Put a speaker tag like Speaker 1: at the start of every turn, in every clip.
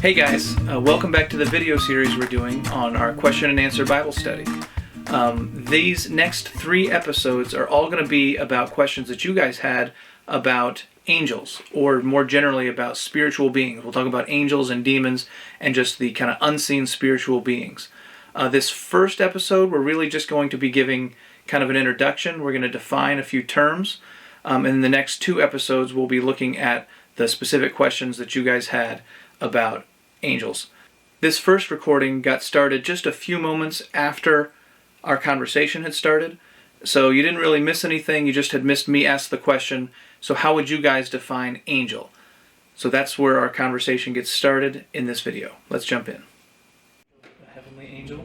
Speaker 1: Hey guys, welcome back to the video series we're doing on our question and answer Bible study. These next 3 episodes are all going to be about questions that you guys had about angels, or more generally about spiritual beings. We'll talk about angels and demons and just the kind of unseen spiritual beings. This first episode, we're really just going to be giving kind of an introduction. We're going to define a few terms. And in the next 2 episodes, we'll be looking at the specific questions that you guys had about angels. This first recording got started just a few moments after our conversation had started, so you didn't really miss anything, you just had missed me ask the question, so how would you guys define angel? So that's where our conversation gets started in this video. Let's jump in. A heavenly angel?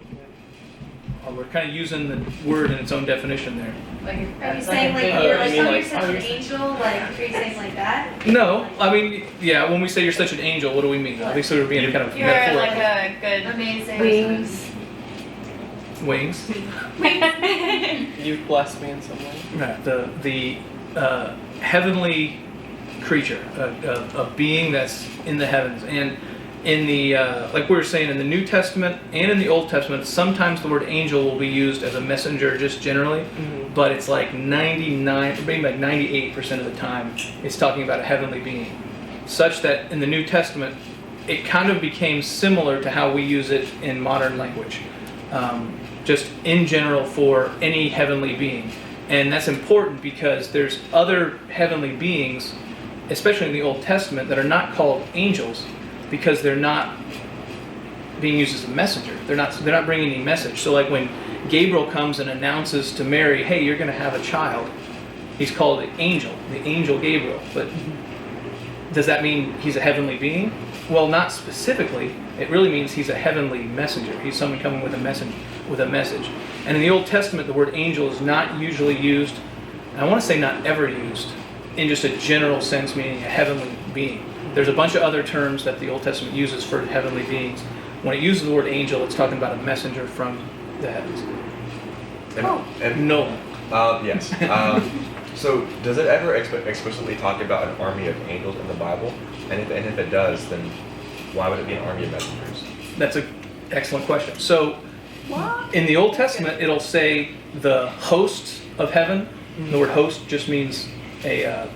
Speaker 1: We're kind of using the word in its own definition there.
Speaker 2: Are you saying you're such an angel? Are you saying like that?
Speaker 1: No, I mean, yeah, when we say you're such an angel, what do we mean? Obviously we're being kind of
Speaker 3: You're
Speaker 1: metaphorical.
Speaker 3: like a good
Speaker 2: Amazing.
Speaker 1: Wings?
Speaker 4: You've blessed me in some way.
Speaker 1: Right, the heavenly creature, a being that's in the heavens. And in the, like we were saying, in the New Testament and in the Old Testament, sometimes the word angel will be used as a messenger just generally, but it's like 99, maybe like 98% of the time, it's talking about a heavenly being. Such that in the New Testament, it kind of became similar to how we use it in modern language. Just in general for any heavenly being. And that's important because there's other heavenly beings, especially in the Old Testament, that are not called angels, because they're not being used as a messenger. They're not bringing any message. So like when Gabriel comes and announces to Mary, hey, you're going to have a child, he's called the angel Gabriel. But does that mean he's a heavenly being? Well, not specifically. It really means he's a heavenly messenger. He's someone coming with a message. And in the Old Testament, the word angel is not usually used, and I want to say not ever used, in just a general sense, meaning a heavenly being. There's a bunch of other terms that the Old Testament uses for heavenly beings. When it uses the word angel, it's talking about a messenger from the heavens. No.
Speaker 5: Yes. So does it ever explicitly talk about an army of angels in the Bible? And if it does, then why would it be an army of messengers?
Speaker 1: That's an excellent question. So in the Old Testament, it'll say the hosts of heaven. The word host just means a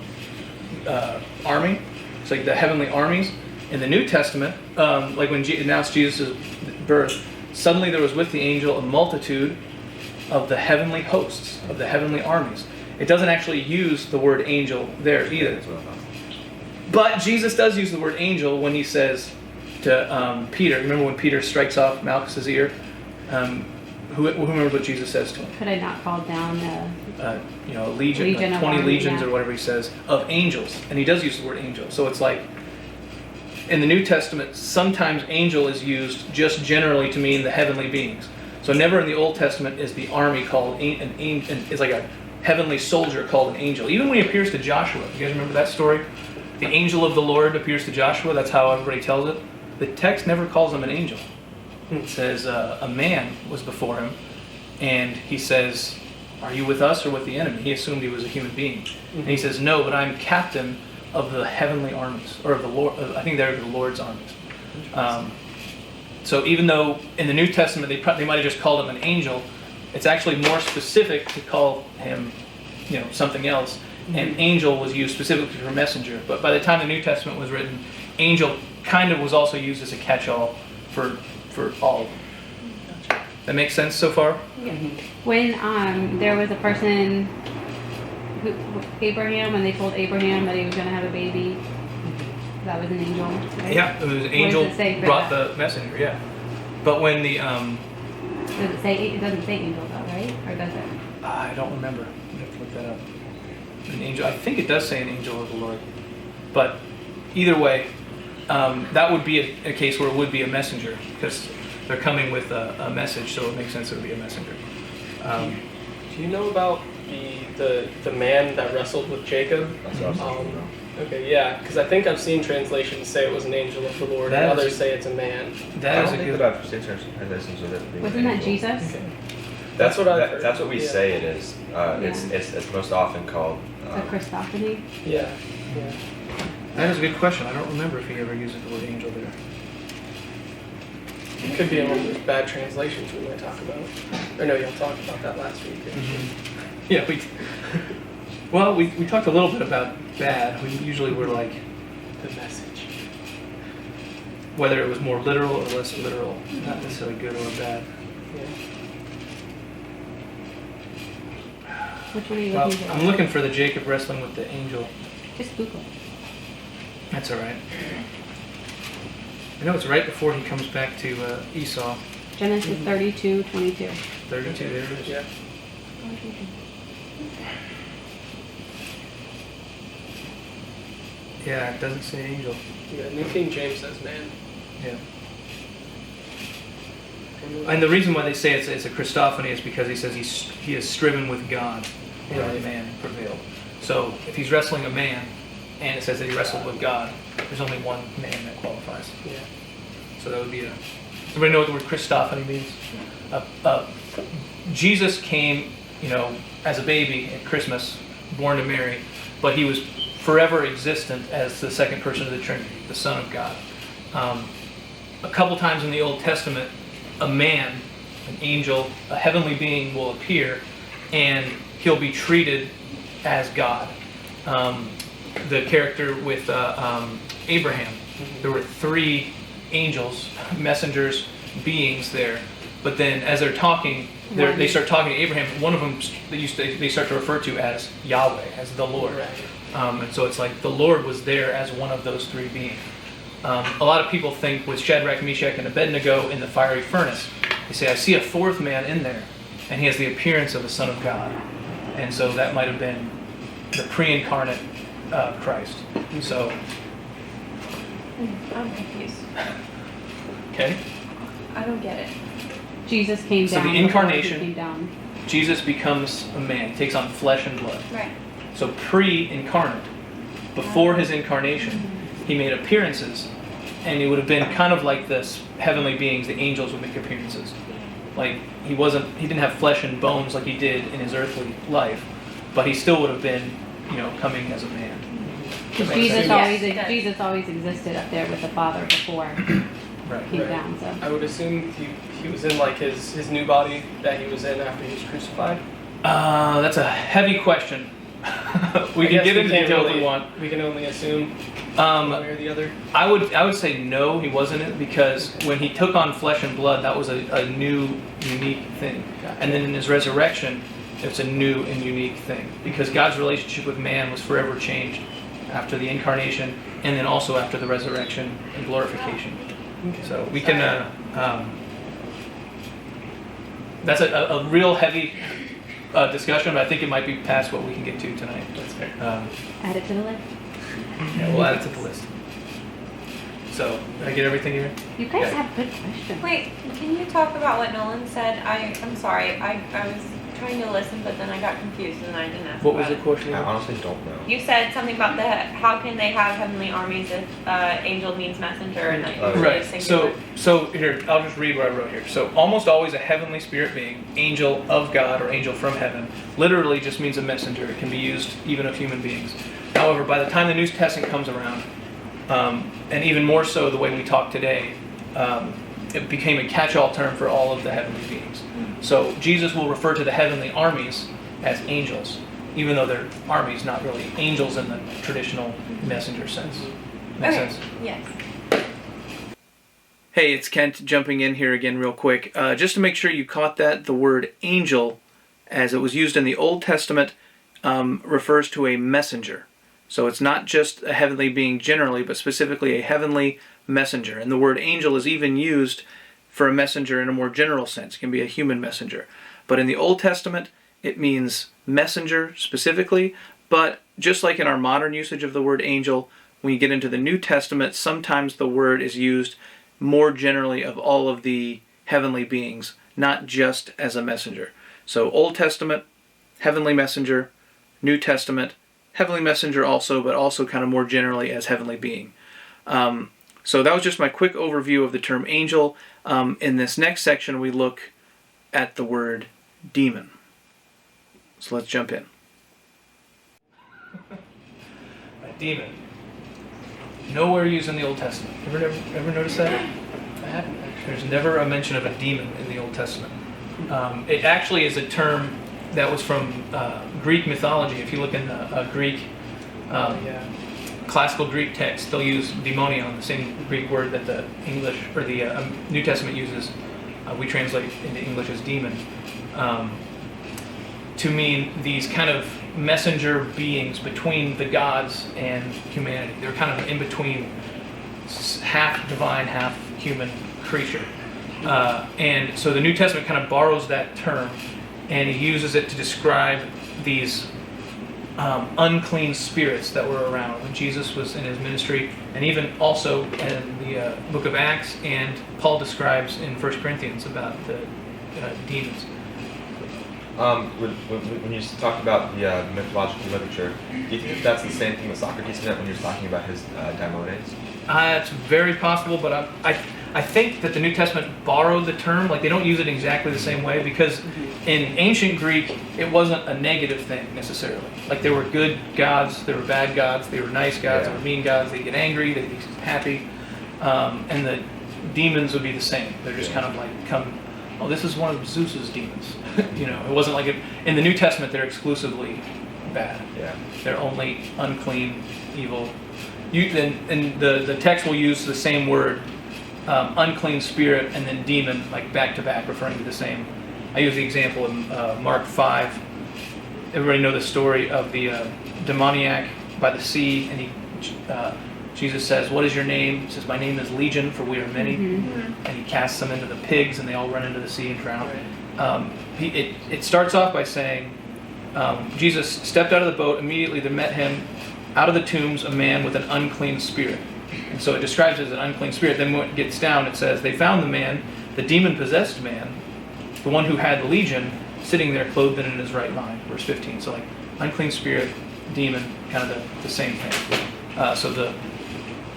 Speaker 1: army. It's like the heavenly armies. In the New Testament, like when announced Jesus' birth, suddenly there was with the angel a multitude of the heavenly hosts, of the heavenly armies. It doesn't actually use the word angel there either. But Jesus does use the word angel when he says to Peter, remember when Peter strikes off Malchus's ear? Who remembers what Jesus says to him?
Speaker 3: Could I not call down
Speaker 1: a legion like 20 legions or whatever he says, of angels. And he does use the word angel. So it's like, in the New Testament, sometimes angel is used just generally to mean the heavenly beings. So never in the Old Testament is the army called an angel. It's like a heavenly soldier called an angel. Even when he appears to Joshua, you guys remember that story? The angel of the Lord appears to Joshua. That's how everybody tells it. The text never calls him an angel. It says a man was before him, and he says, are you with us or with the enemy? He assumed he was a human being. And he says, no, but I'm captain of the heavenly armies, or of the Lord. I think they're the Lord's armies. So even though in the New Testament they might have just called him an angel, it's actually more specific to call him, something else. And angel was used specifically for messenger. But by the time the New Testament was written, angel kind of was also used as a catch-all for all of them. That makes sense so far?
Speaker 3: Yeah. When there was a person, Abraham, when they told Abraham that he was going to have a baby, that was an angel, right?
Speaker 1: Yeah, it was an angel brought the messenger, yeah. But when the...
Speaker 3: It doesn't say angel though, right? Or does it?
Speaker 1: I don't remember. I have to look that up. An angel. I think it does say an angel of the Lord. But either way, that would be a case where it would be a messenger, because they're coming with a message, so it makes sense it would be a messenger.
Speaker 4: Do you know about the man that wrestled with Jacob? Okay, yeah, because I think I've seen translations say it was an angel of the Lord, and others say it's a man.
Speaker 5: That is a good translations of it.
Speaker 3: Wasn't that Jesus?
Speaker 1: Okay.
Speaker 5: That's what we say it is. It's most often called
Speaker 3: a Christophany.
Speaker 4: Yeah.
Speaker 1: That is a good question. I don't remember if he ever uses the word angel there.
Speaker 4: It could be one of those bad translations we might talk about. Or no, y'all talked about that last week.
Speaker 1: Yeah, we talked a little bit about bad. We usually were like
Speaker 4: The message.
Speaker 1: whether it was more literal or less literal, not necessarily good or bad.
Speaker 4: Yeah.
Speaker 3: Which one are you
Speaker 1: Well,
Speaker 3: looking for?
Speaker 1: I'm looking for the Jacob wrestling with the angel.
Speaker 3: Just Google it.
Speaker 1: That's all right. I know it's right before he comes back to Esau.
Speaker 3: Genesis 32:22.
Speaker 1: 32, there it is.
Speaker 4: Yeah.
Speaker 1: Yeah, it doesn't say angel.
Speaker 4: Yeah. New King James says man.
Speaker 1: Yeah. And the reason why they say it's a Christophany is because he says he has striven with God, and the man prevailed. So if he's wrestling a man, and it says that he wrestled with God, there's only one man that qualifies.
Speaker 4: Yeah.
Speaker 1: So that would be a. Everybody know what the word Christophany means? Jesus came, as a baby at Christmas, born to Mary, but he was forever existent as the second person of the Trinity, the Son of God. A couple times in the Old Testament, a man, an angel, a heavenly being will appear, and he'll be treated as God. The character with Abraham, there were 3 angels, messengers, beings there. But then, as they're talking, they start talking to Abraham. One of them they start to refer to as Yahweh, as the Lord. And so it's like the Lord was there as one of those 3 beings. A lot of people think with Shadrach, Meshach, and Abednego in the fiery furnace, they say, I see a 4th man in there, and he has the appearance of the Son of God. And so that might have been the pre-incarnate Christ. So,
Speaker 2: I'm confused.
Speaker 1: okay.
Speaker 2: I don't get it.
Speaker 3: Jesus came
Speaker 1: So
Speaker 3: down.
Speaker 1: the
Speaker 3: before he
Speaker 1: incarnation-
Speaker 3: came down.
Speaker 1: Jesus becomes a man. He takes on flesh and blood.
Speaker 2: Right.
Speaker 1: So pre-incarnate, before his incarnation, he made appearances, and he would have been kind of like this heavenly beings. The angels would make appearances. Like he didn't have flesh and bones like he did in his earthly life, but he still would have been, coming as a man.
Speaker 3: Because
Speaker 1: That makes
Speaker 3: Jesus
Speaker 1: sense.
Speaker 3: Jesus always existed up there with the Father before
Speaker 1: Right.
Speaker 3: he came down. So
Speaker 4: I would assume he was in like his new body that he was in after he was crucified.
Speaker 1: That's a heavy question. we
Speaker 4: I
Speaker 1: can
Speaker 4: guess
Speaker 1: get into
Speaker 4: can't
Speaker 1: detail if
Speaker 4: really-
Speaker 1: we want.
Speaker 4: We can only assume one way or the other.
Speaker 1: I would say no, he wasn't it, because when he took on flesh and blood, that was a new, unique thing. And then in his resurrection, it's a new and unique thing, because God's relationship with man was forever changed after the incarnation, and then also after the resurrection and glorification. So we can. That's a real heavy discussion, but I think it might be past what we can get to tonight.
Speaker 4: That's fair.
Speaker 3: add it to the list.
Speaker 1: Yeah, we'll add it to the list. So, did I get everything here?
Speaker 3: You guys
Speaker 1: Yeah.
Speaker 3: have good questions.
Speaker 2: Wait, can you talk about what Nolan said? I'm sorry. I was trying to listen, but then I got confused and I didn't ask
Speaker 1: What was
Speaker 2: about
Speaker 1: the
Speaker 2: it.
Speaker 1: question?
Speaker 5: I honestly don't know.
Speaker 2: You said something about how can they have heavenly armies if angel means messenger and that you were
Speaker 1: Right.
Speaker 2: just
Speaker 1: So
Speaker 2: singular.
Speaker 1: here, I'll just read what I wrote here. So almost always a heavenly spirit being, angel of God or angel from heaven, literally just means a messenger. It can be used even of human beings. However, by the time the New Testament comes around, and even more so the way we talk today, it became a catch-all term for all of the heavenly beings. So Jesus will refer to the heavenly armies as angels, even though they're armies, not really angels in the traditional messenger sense. Make
Speaker 2: Okay.
Speaker 1: sense?
Speaker 2: Yes.
Speaker 1: Hey, it's Kent jumping in here again real quick. Just to make sure you caught that, the word angel, as it was used in the Old Testament, refers to a messenger. So it's not just a heavenly being generally, but specifically a heavenly messenger. And the word angel is even used for a messenger in a more general sense. It can be a human messenger. But in the Old Testament, it means messenger specifically. But just like in our modern usage of the word angel, when you get into the New Testament, sometimes the word is used more generally of all of the heavenly beings, not just as a messenger. So Old Testament, heavenly messenger. New Testament, heavenly messenger also, but also kind of more generally as heavenly being. So that was just my quick overview of the term angel. In this next section, we look at the word demon. So let's jump in. A demon. Nowhere used in the Old Testament. Ever notice that?
Speaker 4: I haven't actually.
Speaker 1: There's never a mention of a demon in the Old Testament. It actually is a term that was from Greek mythology. If you look in a Greek, classical Greek text, they'll use daimonion, the same Greek word that the English or the New Testament uses. We translate into English as demon, to mean these kind of messenger beings between the gods and humanity. They're kind of in between, half divine, half human creature. And so the New Testament kind of borrows that term and he uses it to describe these unclean spirits that were around when Jesus was in his ministry, and even also in the book of Acts, and Paul describes in 1 Corinthians about the demons.
Speaker 5: When you talked about the mythological literature, do you think that that's the same thing that Socrates meant when he was talking about his daimones?
Speaker 1: It's very possible, but I think that the New Testament borrowed the term. Like, they don't use it exactly the same way, because in ancient Greek, it wasn't a negative thing necessarily. Like, there were good gods, there were bad gods, they were nice gods, there were mean gods, they'd get angry, they'd be happy. And the demons would be the same. They're just kind of like, oh, this is one of Zeus's demons. It wasn't like in the New Testament, they're exclusively bad.
Speaker 5: Yeah.
Speaker 1: They're only unclean, evil. And the text will use the same word, unclean spirit, and then demon, like back to back, referring to the same. I use the example in Mark 5. Everybody know the story of the demoniac by the sea, and Jesus says, "What is your name?" He says, "My name is Legion, for we are many." And he casts them into the pigs, and they all run into the sea and drown. It starts off by saying, Jesus stepped out of the boat. Immediately there met him out of the tombs a man with an unclean spirit. And so it describes it as an unclean spirit. Then when it gets down, it says, they found the man, the demon-possessed man, the one who had the legion, sitting there clothed and in his right mind. Verse 15. So like unclean spirit, demon, kind of the same thing. So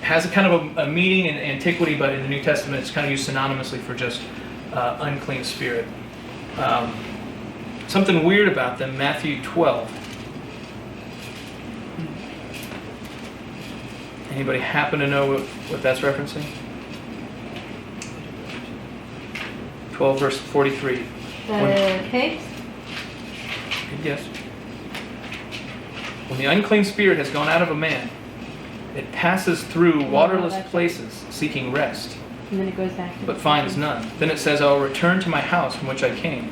Speaker 1: has a kind of a meaning in antiquity, but in the New Testament it's kind of used synonymously for just unclean spirit. Something weird about them, Matthew 12. Anybody happen to know what that's referencing? 12 verse 43.
Speaker 3: The pigs?
Speaker 1: Good guess. When the unclean spirit has gone out of a man, it passes through waterless places seeking rest,
Speaker 3: And then it goes back to
Speaker 1: but finds none. Then it says, I will return to my house from which I came.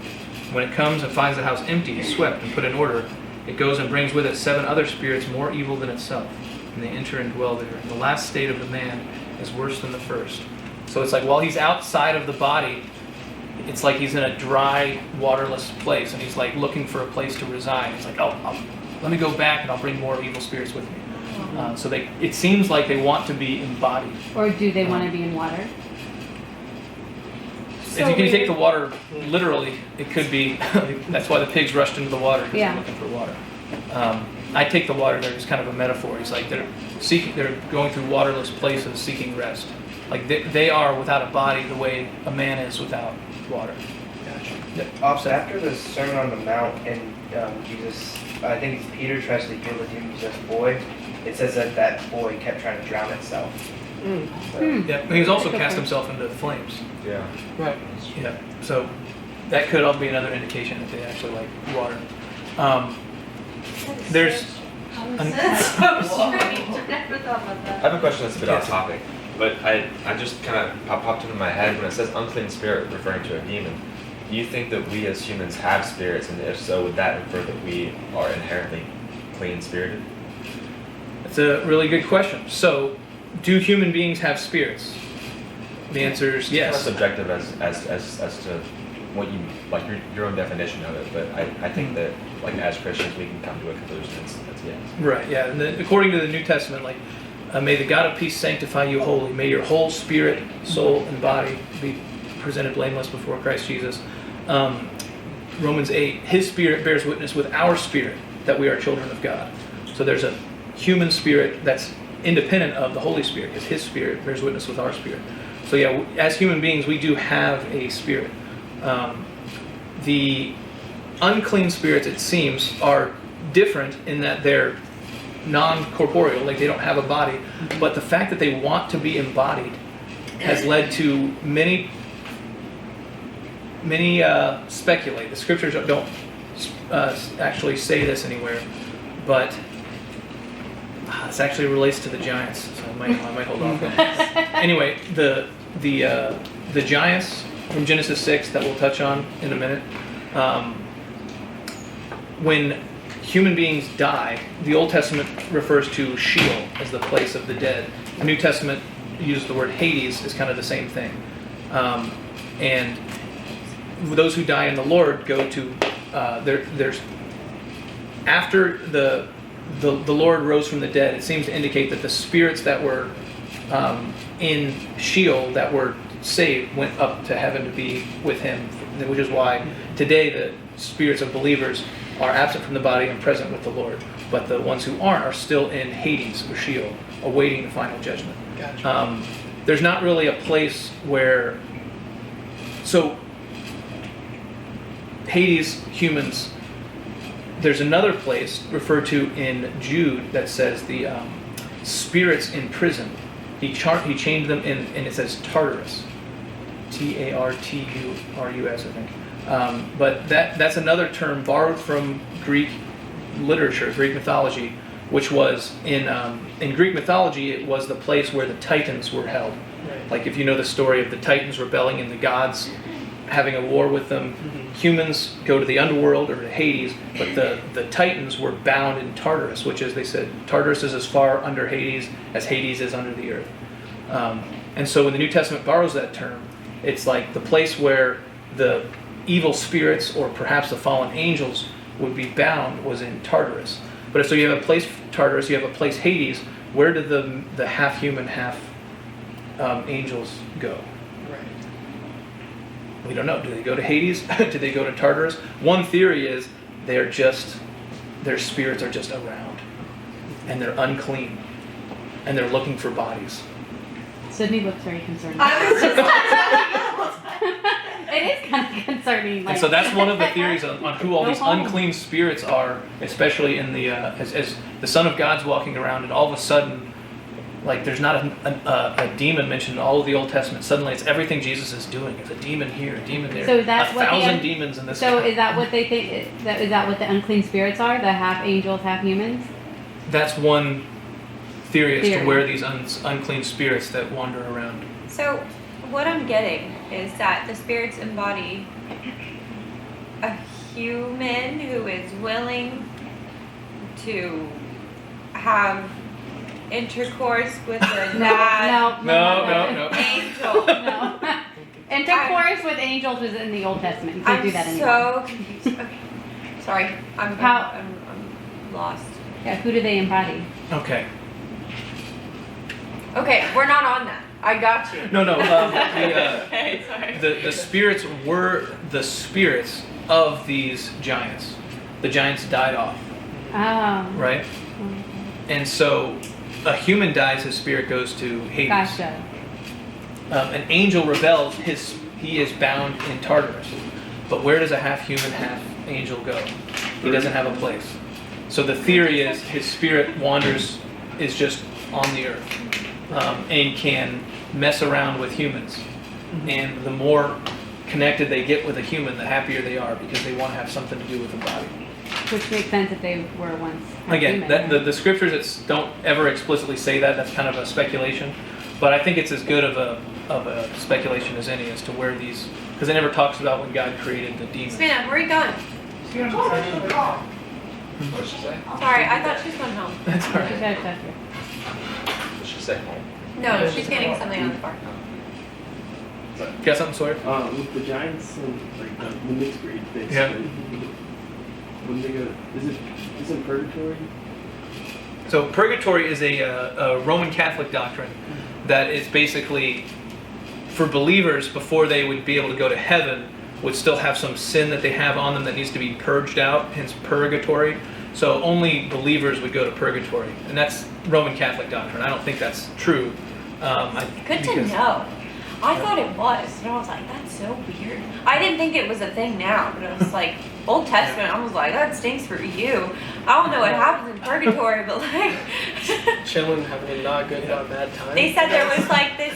Speaker 1: When it comes and finds the house empty, swept, and put in order, it goes and brings with it 7 other spirits more evil than itself. And they enter and dwell there. And the last state of the man is worse than the first. So it's like while he's outside of the body, it's like he's in a dry, waterless place, and he's like looking for a place to reside. He's like, let me go back and I'll bring more evil spirits with me. So it seems like they want to be embodied.
Speaker 3: Or do they want to be in water?
Speaker 1: If you can take the water literally, it could be, that's why the pigs rushed into the water, because they're looking for water. I take the water there as kind of a metaphor. It's like they're going through waterless places seeking rest. Like they are without a body the way a man is without water.
Speaker 6: Gotcha. After the Sermon on the Mount, and Jesus, I think Peter tries to heal the demon-possessed boy, it says that boy kept trying to drown itself. So,
Speaker 1: Yeah, he's also cast himself into the flames.
Speaker 5: Yeah.
Speaker 4: Right.
Speaker 1: Yeah, so that could all be another indication that they actually like water. There's
Speaker 2: That's so strange. I never thought about that.
Speaker 5: I have a question that's a bit off topic, but I just kind of popped into my head when it says unclean spirit referring to a demon. Do you think that we as humans have spirits, and if so, would that infer that we are inherently clean-spirited?
Speaker 1: That's a really good question. So, do human beings have spirits? The answer is yes.
Speaker 5: It's kind of subjective as to what you like your own definition of it, but I think that like as Christians we can come to a conclusion that's yes.
Speaker 1: Right. Yeah. And according to the New Testament, like, may the God of peace sanctify you wholly. May your whole spirit, soul, and body be presented blameless before Christ Jesus. Romans 8. His spirit bears witness with our spirit that we are children of God. So there's a human spirit that's independent of the Holy Spirit, because His spirit bears witness with our spirit. So yeah, as human beings, we do have a spirit. The unclean spirits, it seems, are different in that they're non-corporeal, like they don't have a body, but the fact that they want to be embodied has led to many many speculate. The scriptures don't actually say this anywhere, but this actually relates to the giants, so I might hold off on this. Anyway, the giants from Genesis 6 that we'll touch on in a minute. When human beings die, the Old Testament refers to Sheol as the place of the dead. The New Testament uses the word Hades as kind of the same thing. And those who die in the Lord go to there's after the Lord rose from the dead. It seems to indicate that the spirits that were in Sheol that were saved went up to heaven to be with Him, which is why today the spirits of believers are absent from the body and present with the Lord. But the ones who aren't are still in Hades or Sheol, awaiting the final judgment.
Speaker 4: Gotcha.
Speaker 1: There's not really a place where. So, Hades, humans. There's another place referred to in Jude that says the spirits in prison. He chained them in, and it says Tartarus, Tarturus, I think. But that's another term borrowed from Greek literature, Greek mythology, which was in Greek mythology, it was the place where the Titans were held.
Speaker 4: Right.
Speaker 1: Like if you know the story of the Titans rebelling and the gods having a war with them, humans go to the underworld or to Hades, but the Titans were bound in Tartarus, which is, they said, Tartarus is as far under Hades as Hades is under the earth. And so when the New Testament borrows that term, it's like the place where the evil spirits or perhaps the fallen angels would be bound was in Tartarus. But so you have a place Tartarus, you have a place Hades. Where do the half human, half angels go?
Speaker 4: Right.
Speaker 1: We don't know. Do they go to Hades? Do they go to Tartarus? One theory is their spirits are just around, and they're unclean, and they're looking for bodies.
Speaker 3: Sydney looks very concerned.
Speaker 2: I was just
Speaker 3: It is kind of concerning.
Speaker 1: And
Speaker 3: Like,
Speaker 1: so that's one of the theories on who all
Speaker 3: No
Speaker 1: these
Speaker 3: home.
Speaker 1: unclean spirits are, especially in the as the Son of God's walking around, and all of a sudden, like there's not a demon mentioned in all of the Old Testament. Suddenly, it's everything Jesus is doing. It's a demon here, a demon there.
Speaker 3: So that's what
Speaker 1: 1,000 demons in this.
Speaker 3: So
Speaker 1: guy.
Speaker 3: is that what they think? Is that what the unclean spirits are? The half angels, half humans?
Speaker 1: That's one theory as to
Speaker 3: Theory.
Speaker 1: where these unclean spirits that wander around.
Speaker 2: So, what I'm getting is that the spirits embody a human who is willing to have intercourse with their dad.
Speaker 3: No.
Speaker 2: Angel.
Speaker 3: No. Intercourse with angels is in the Old Testament. You can't
Speaker 2: I'm
Speaker 3: do that anymore.
Speaker 2: so confused. Okay. Sorry, I'm lost.
Speaker 3: Yeah, who do they embody?
Speaker 1: Okay.
Speaker 2: Okay, we're not on that. I got you.
Speaker 1: No.
Speaker 2: Okay, sorry.
Speaker 1: The spirits were the spirits of these giants. The giants died off,
Speaker 3: Oh.
Speaker 1: right? And so a human dies, his spirit goes to Hades.
Speaker 3: Gotcha.
Speaker 1: An angel rebels, he is bound in Tartarus. But where does a half human, half angel go? He doesn't have a place. So the theory is his spirit wanders, is just on the earth, and can mess around with humans. And the more connected they get with a human, the happier they are, because they want to have something to do with the body.
Speaker 3: Which makes sense if they were once.
Speaker 1: Again,
Speaker 3: human.
Speaker 1: the scriptures don't ever explicitly say that. That's kind of a speculation, but I think it's as good of a speculation as any as to where these, because it never talks about when God created the demons.
Speaker 2: Savannah, where are you going?
Speaker 5: What'd she say?
Speaker 2: Sorry, I thought she was going home.
Speaker 1: That's all
Speaker 3: She's
Speaker 1: right.
Speaker 3: gotta touch her.
Speaker 5: What'd she say? Home.
Speaker 2: No, she's getting something on the bar.
Speaker 1: Got something, Sawyer?
Speaker 7: With the Giants and like the mixed breed, basically.
Speaker 1: Yeah.
Speaker 7: When they go, is it purgatory?
Speaker 1: So purgatory is a Roman Catholic doctrine that is basically for believers before they would be able to go to heaven would still have some sin that they have on them that needs to be purged out, hence purgatory. So only believers would go to purgatory, and that's Roman Catholic doctrine. I don't think that's true.
Speaker 2: Good to know. I thought it was, and I was like, that's so weird. I didn't think it was a thing now, but it was like, Old Testament, I was like, that stinks for you. I don't know what happens in purgatory, but like,
Speaker 4: Chilling, having a not good, not bad time.
Speaker 2: they said there was like this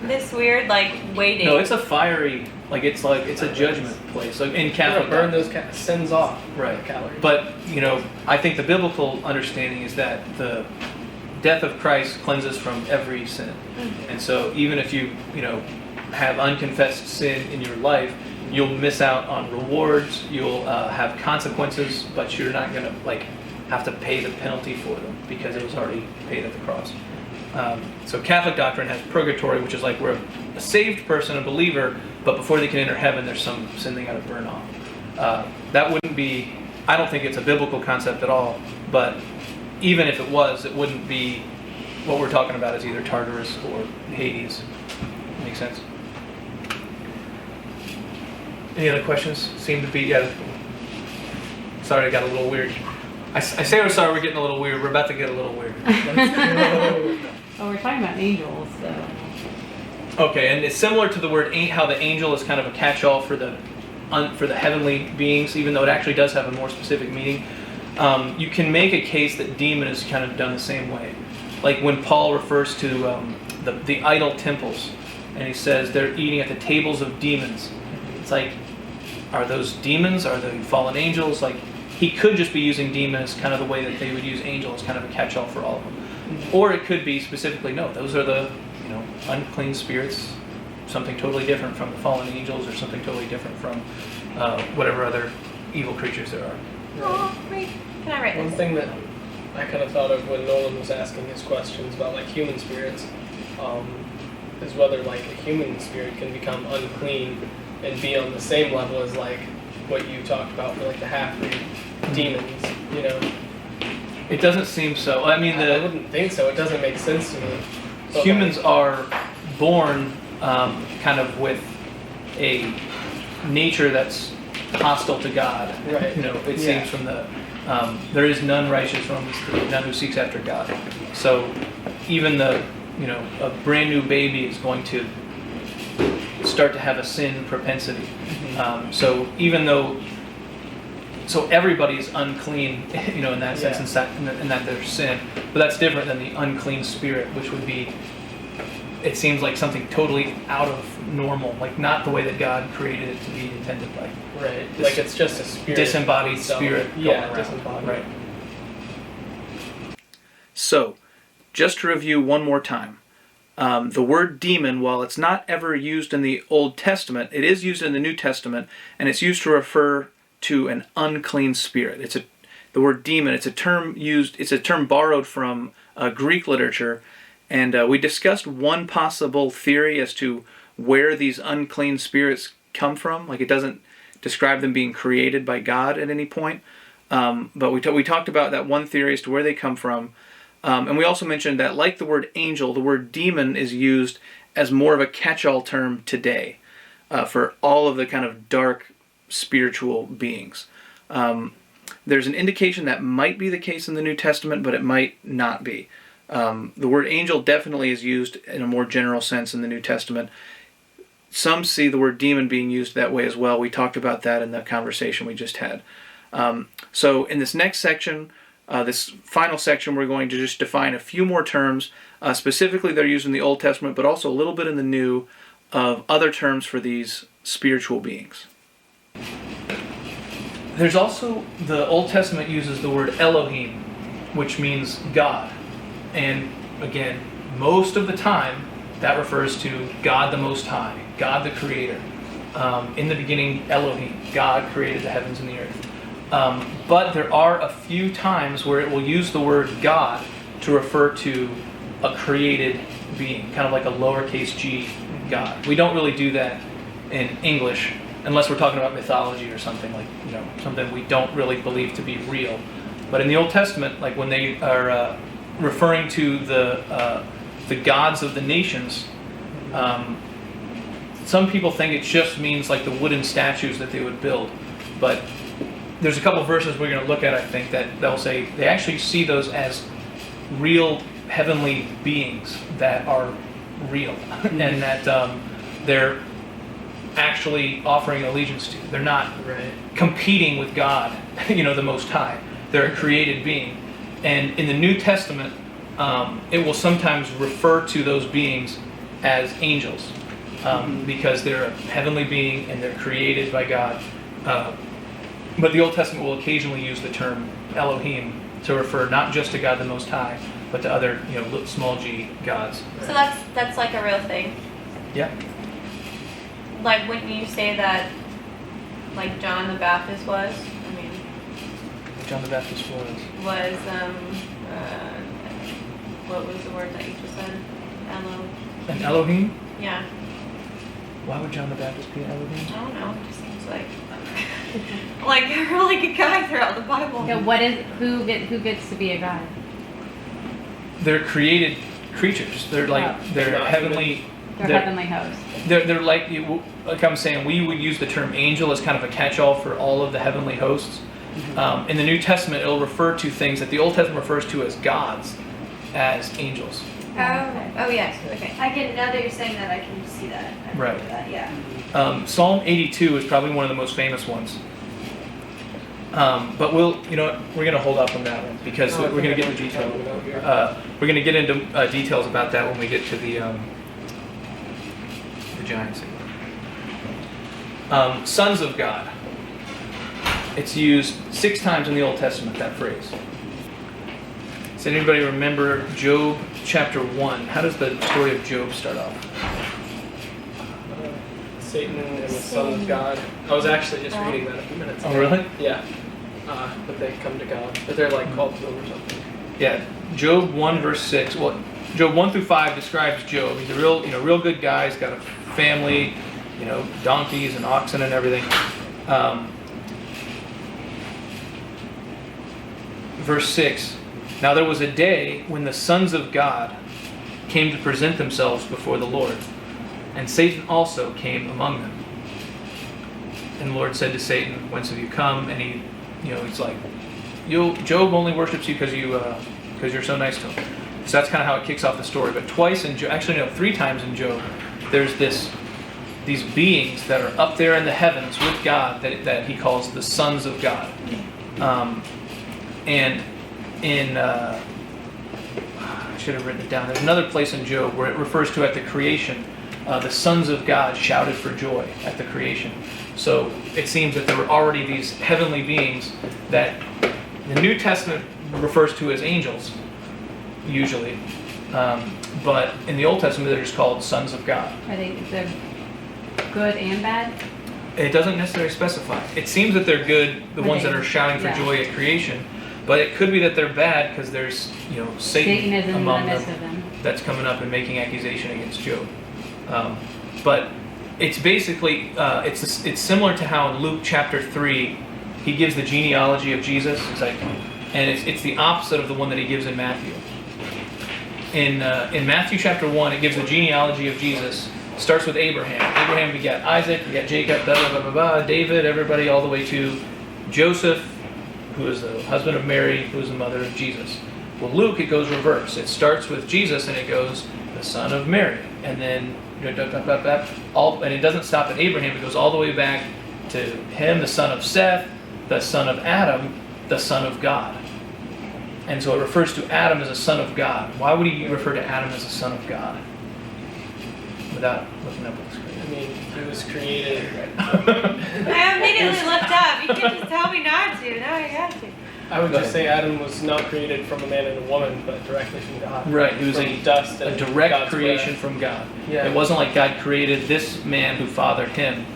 Speaker 2: this weird like waiting.
Speaker 1: No, it's a fiery, it's a judgment place. Like in
Speaker 4: You
Speaker 1: Catholic,
Speaker 4: burn those kind of sins off.
Speaker 1: right?
Speaker 4: Calories.
Speaker 1: But I think the biblical understanding is that the death of Christ cleanses from every sin, and so even if you have unconfessed sin in your life, you'll miss out on rewards. You'll have consequences, but you're not going to have to pay the penalty for them because it was already paid at the cross. So Catholic doctrine has purgatory, which is like where a saved person, a believer, but before they can enter heaven, there's some sin they got to burn off. That wouldn't be. I don't think it's a biblical concept at all. But even if it was, it wouldn't be what we're talking about as either Tartarus or Hades. Make sense? Any other questions? Seem to be, sorry, I got a little weird. I say we're sorry, we're getting a little weird. We're about to get a little weird.
Speaker 3: Oh, we're talking about angels, so.
Speaker 1: Okay, and it's similar to the word how the angel is kind of a catch-all for the heavenly beings, even though it actually does have a more specific meaning. You can make a case that demon is kind of done the same way. Like when Paul refers to the idol temples, and he says they're eating at the tables of demons. It's like, are those demons? Are they fallen angels? Like, he could just be using demon as kind of the way that they would use angel as kind of a catch-all for all of them. Or it could be specifically, no, those are the unclean spirits, something totally different from the fallen angels, or something totally different from whatever other evil creatures there are.
Speaker 2: Oh, wait. Can I write
Speaker 4: One
Speaker 2: this?
Speaker 4: thing that I kind of thought of when Nolan was asking his questions about human spirits is whether a human spirit can become unclean and be on the same level as what you talked about for the half-breed demons.
Speaker 1: It doesn't seem so. I mean,
Speaker 4: I wouldn't think so. It doesn't make sense to me. But
Speaker 1: humans are born kind of with a nature that's hostile to God.
Speaker 4: Right.
Speaker 1: It seems from the there is none righteous, Romans 3, none who seeks after God. So even a brand new baby is going to start to have a sin propensity. So even though, everybody's unclean, in that sense, in that there's sin, but that's different than the unclean spirit, which would be, it seems like something totally out of normal, not the way that God created it to be intended.
Speaker 4: Right. It's just a spirit.
Speaker 1: Disembodied spirit going around.
Speaker 4: Disembodied.
Speaker 1: Right. So, just to review one more time. The word demon, while it's not ever used in the Old Testament, it is used in the New Testament, and it's used to refer to an unclean spirit. The word demon, it's a term borrowed from Greek literature, and we discussed one possible theory as to where these unclean spirits come from. It doesn't describe them being created by God at any point, but we talked about that one theory as to where they come from. And we also mentioned that, like the word angel, the word demon is used as more of a catch-all term today for all of the kind of dark spiritual beings. There's an indication that might be the case in the New Testament, but it might not be. The word angel definitely is used in a more general sense in the New Testament. Some see the word demon being used that way as well. We talked about that in the conversation we just had. So in this next section, this final section, we're going to just define a few more terms. Specifically, they're used in the Old Testament, but also a little bit in the New, of other terms for these spiritual beings. There's also, the Old Testament uses the word elohim, which means God. And again, most of the time, that refers to God the Most High, God the Creator. In the beginning, Elohim, God created the heavens and the earth. But there are a few times where it will use the word God to refer to a created being, kind of like a lowercase g God. We don't really do that in English unless we're talking about mythology or something something we don't really believe to be real. But in the Old Testament, when they are referring to the gods of the nations, some people think it just means the wooden statues that they would build. But there's a couple verses we're going to look at, I think, that they'll say they actually see those as real heavenly beings that are real and that they're actually offering allegiance to. They're not competing with God, the Most High. They're a created being. And in the New Testament, it will sometimes refer to those beings as angels, because they're a heavenly being and they're created by God. But the Old Testament will occasionally use the term Elohim to refer not just to God the Most High, but to other, small g gods.
Speaker 2: So that's like a real thing.
Speaker 1: Yeah.
Speaker 2: Like, wouldn't you say that, like John the Baptist was? I mean,
Speaker 1: John the Baptist was.
Speaker 2: What was the word that you just said?
Speaker 1: An Elohim?
Speaker 2: Yeah.
Speaker 1: Why would John the Baptist be an Elohim?
Speaker 2: I don't know. It just seems like like a really good guy throughout the Bible.
Speaker 3: Yeah, who gets to be a god?
Speaker 1: They're created creatures. They're they're heavenly.
Speaker 3: They're heavenly hosts.
Speaker 1: They're like I'm saying, we would use the term angel as kind of a catch-all for all of the heavenly hosts. In the New Testament, it'll refer to things that the Old Testament refers to as gods, as angels.
Speaker 2: Oh yes. Okay.
Speaker 8: Now that you're saying that, I can see that. I
Speaker 1: Right.
Speaker 8: remember that, yeah.
Speaker 1: Psalm 82 is probably one of the most famous ones. But we're going to hold up on that one because we're going to get into detail. We're going to get into details about that when we get to the giants. Sons of God. It's used 6 times in the Old Testament, that phrase. Does anybody remember Job chapter 1? How does the story of Job start off?
Speaker 4: Satan and the Son of God. I was actually just reading that a few minutes ago.
Speaker 1: Oh, really?
Speaker 4: Yeah. But they come to God. But they're like called to him or something.
Speaker 1: Yeah, Job 1 verse 6. Well, Job 1 through 5 describes Job. He's a real good guy. He's got a family, donkeys and oxen and everything. Verse 6. Now there was a day when the sons of God came to present themselves before the Lord, and Satan also came among them. And the Lord said to Satan, "Whence have you come?" And he's like, Job only worships you because you're so nice to him. So that's kind of how it kicks off the story. But twice in Job, 3 times in Job, there's these beings that are up there in the heavens with God that he calls the sons of God. And in I should have written it down. There's another place in Job where it refers to at the creation, the sons of God shouted for joy at the creation. So it seems that there were already these heavenly beings that the New Testament refers to as angels, usually. But in the Old Testament, they're just called sons of God.
Speaker 3: Are they're good and bad?
Speaker 1: It doesn't necessarily specify. It seems that they're good, the ones that are shouting for joy at creation. But it could be that they're bad because there's, Satan
Speaker 3: is in
Speaker 1: among
Speaker 3: the midst
Speaker 1: them
Speaker 3: of them.
Speaker 1: that's coming up and making accusation against Job. But it's basically, it's similar to how in Luke chapter 3, he gives the genealogy of Jesus. It's like, and it's the opposite of the one that he gives in Matthew. In Matthew chapter 1, it gives the genealogy of Jesus. Starts with Abraham. Abraham begat Isaac, begat Jacob, blah, blah, blah, blah, David, everybody, all the way to Joseph, who is the husband of Mary, who is the mother of Jesus. Well, Luke, it goes reverse. It starts with Jesus, and it goes the son of Mary, and then and it doesn't stop at Abraham. It goes all the way back to him, the son of Seth, the son of Adam, the son of God. And so it refers to Adam as a son of God. Why would he refer to Adam as a son of God? Without looking up at the screen.
Speaker 4: I mean, he was created.
Speaker 2: I immediately looked up. You can just tell me not to. Now I got to.
Speaker 4: I would just say Adam was not created from a man and a woman, but directly from God.
Speaker 1: Right, he was
Speaker 4: from dust
Speaker 1: a
Speaker 4: and
Speaker 1: direct
Speaker 4: God's
Speaker 1: creation
Speaker 4: breath.
Speaker 1: from God.
Speaker 4: Yeah.
Speaker 1: It wasn't like God created this man who fathered him.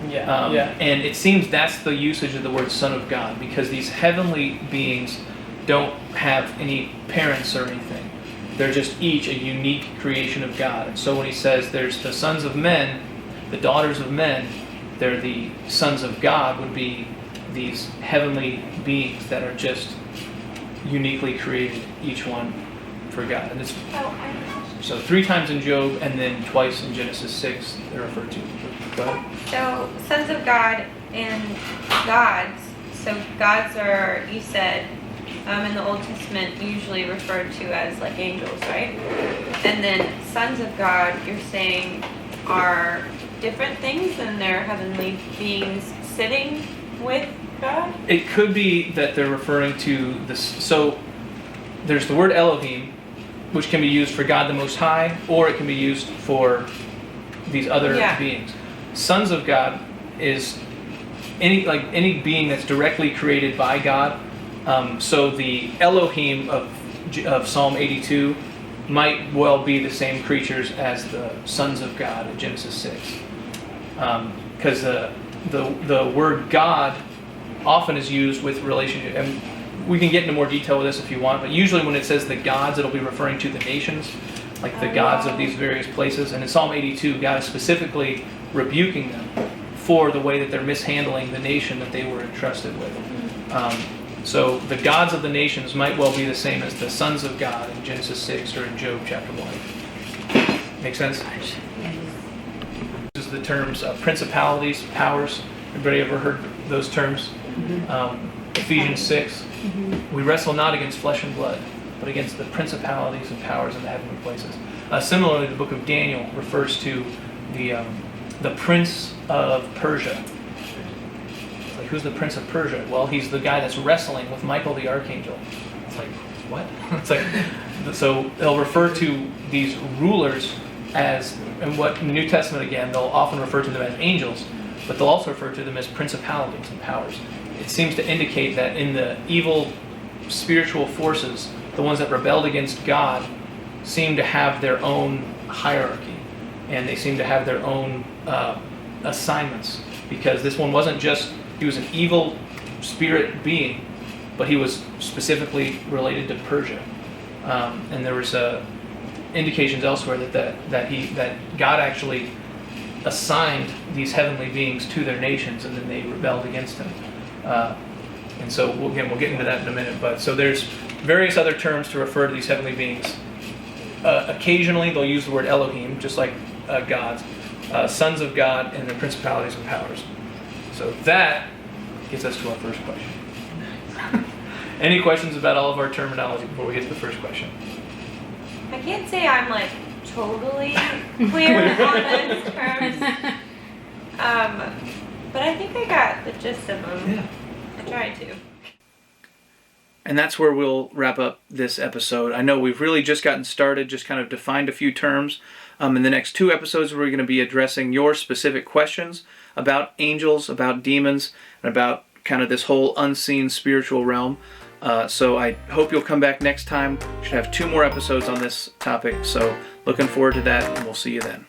Speaker 4: Yeah.
Speaker 1: And it seems that's the usage of the word son of God, because these heavenly beings don't have any parents or anything. They're just each a unique creation of God. And so when he says there's the sons of men, the daughters of men, they're the sons of God, would be these heavenly beings that are just uniquely created, each one for God. And it's, so 3 times in Job and then twice in Genesis 6 they're referred to. Go ahead.
Speaker 2: So, sons of God and gods. So, gods are, you said, in the Old Testament, usually referred to as like angels, right? And then sons of God, you're saying, are different things than they're heavenly beings sitting with God?
Speaker 1: It could be that they're referring to this. So there's the word Elohim, which can be used for God the Most High, or it can be used for these other beings. Sons of God is any being that's directly created by God. So the Elohim of Psalm 82 might well be the same creatures as the sons of God in Genesis 6, because the word God often is used with relationship, and we can get into more detail with this if you want, but usually when it says the gods, it'll be referring to the nations, like the gods of these various places. And in Psalm 82, God is specifically rebuking them for the way that they're mishandling the nation that they were entrusted with. So the gods of the nations might well be the same as the sons of God in Genesis 6 or in Job chapter 1. Make sense? This is the terms principalities, powers. Everybody ever heard those terms? Ephesians 6. We wrestle not against flesh and blood, but against the principalities and powers in the heavenly places. Similarly, the book of Daniel refers to the prince of Persia. Like, who's the prince of Persia? Well, he's the guy that's wrestling with Michael the archangel. It's like, what? It's like, so they'll refer to these rulers as, and what in the New Testament again, they'll often refer to them as angels, but they'll also refer to them as principalities and powers. It seems to indicate that in the evil spiritual forces, the ones that rebelled against God seem to have their own hierarchy, and they seem to have their own assignments, because this one wasn't just, he was an evil spirit being, but he was specifically related to Persia. And there was indications elsewhere that God actually assigned these heavenly beings to their nations, and then they rebelled against him. And so we'll get into that in a minute. But so there's various other terms to refer to these heavenly beings. Occasionally they'll use the word Elohim, just like gods, sons of God, and the principalities and powers. So that gets us to our first question. Any questions about all of our terminology before we get to the first question?
Speaker 2: I can't say I'm like totally clear on those terms. But I think I got the gist of them.
Speaker 1: Yeah.
Speaker 2: I tried to.
Speaker 1: And that's where we'll wrap up this episode. I know we've really just gotten started, just kind of defined a few terms. In the next 2 episodes, we're going to be addressing your specific questions about angels, about demons, and about kind of this whole unseen spiritual realm. So I hope you'll come back next time. We should have 2 more episodes on this topic. So looking forward to that, and we'll see you then.